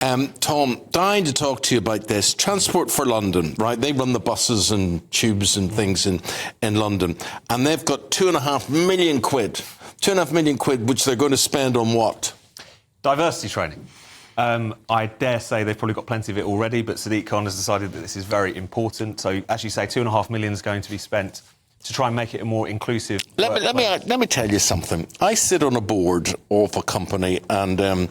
Tom, dying to talk to you about this. Transport for London, right? They run the buses and tubes and things in London. And they've got £2.5 million. £2.5 million, which they're going to spend on what? Diversity training. I dare say they've probably got plenty of it already, but Sadiq Khan has decided that this is very important. So, as you say, £2.5 million is going to be spent to try and make it a more inclusive... Let me tell you something. I sit on a board of a company and...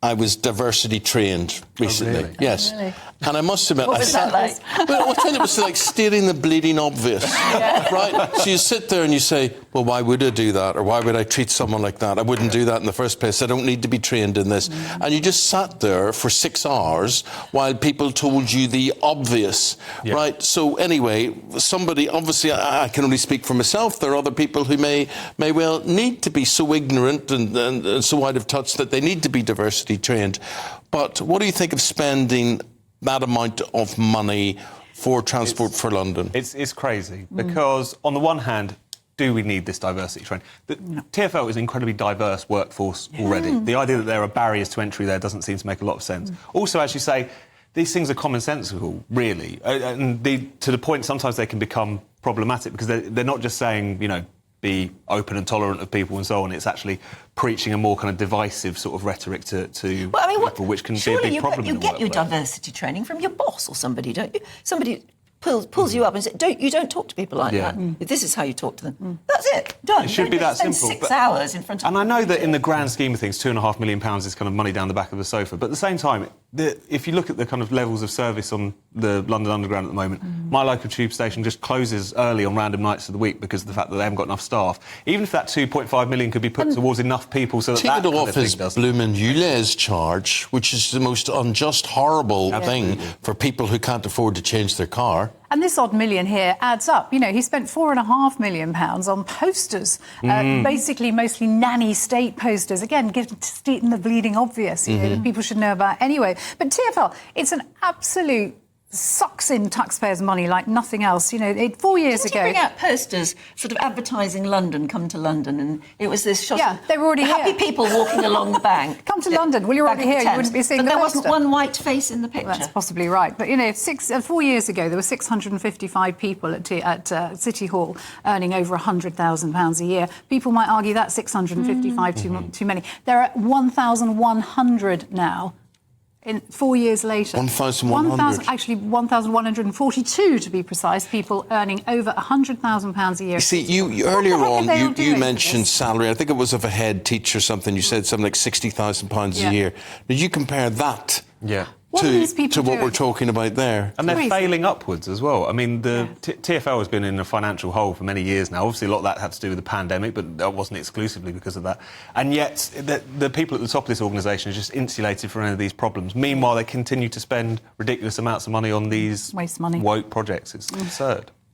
I was diversity trained recently. Oh, really? Yes. Oh, really? And I must admit... What was that like? Well, I tell you, it was like stating the bleeding obvious. Yeah. Right? So you sit there and you say, well, why would I do that? Or why would I treat someone like that? I wouldn't do that in the first place. I don't need to be trained in this. And you just sat there for 6 hours while people told you the obvious. Yeah. Right? So anyway, somebody... Obviously, I can only speak for myself. There are other people who may well need to be so ignorant and so out of touch that they need to be diversity trained. But what do you think of spending that amount of money for Transport for London? It's crazy because, on the one hand, do we need this diversity training? The TFL is an incredibly diverse workforce already. The idea that there are barriers to entry there doesn't seem to make a lot of sense. Also, as you say, these things are commonsensical, really. And to the point, sometimes they can become problematic because they're not just saying, you know, be open and tolerant of people and so on. It's actually preaching a more kind of divisive sort of rhetoric to people, which can be a big problem in the workplace. You get your diversity training from your boss or somebody, don't you? Somebody pulls you up and says, you don't talk to people like that. This is how you talk to them. That's it. Done. It should be that simple. 6 hours in front of... And I know that in the grand scheme of things, £2.5 million is kind of money down the back of the sofa. But at the same time, if you look at the kind of levels of service on the London Underground at the moment, my local tube station just closes early on random nights of the week because of the fact that they haven't got enough staff. Even if that £2.5 million could be put towards enough people so that take it off his does... bloomin' ULEZ charge, which is the most unjust, horrible thing for people who can't afford to change their car. And this odd million here adds up. You know, he spent £4.5 million on posters, basically mostly nanny state posters. Again, stating the bleeding obvious, you know, that people should know about anyway. But TFL, it's an absolute... sucks in taxpayers' money like nothing else. You know, 4 years ago... Didn't he bring out posters sort of advertising London, come to London, and it was this shot of they were already happy people walking along the bank. Come to London. Well, you're already here, you wouldn't be seeing but the there poster. wasn't one white face in the picture. Well, that's possibly right. But, you know, 4 years ago, there were 655 people at City Hall earning over £100,000 a year. People might argue that's 655 too many. There are 1,100 now. 4 years later. 1,100? Actually, 1,142 to be precise, people earning over £100,000 a year. You see, you earlier on, you mentioned salary. I think it was of a head teacher or something. You said something like £60,000 a year. Now, you compare that to what we're talking about there. And they're failing upwards as well. I mean, the TFL has been in a financial hole for many years now. Obviously, a lot of that had to do with the pandemic, but that wasn't exclusively because of that. And yet, the people at the top of this organisation are just insulated from any of these problems. Meanwhile, they continue to spend ridiculous amounts of money on these woke projects. It's absurd.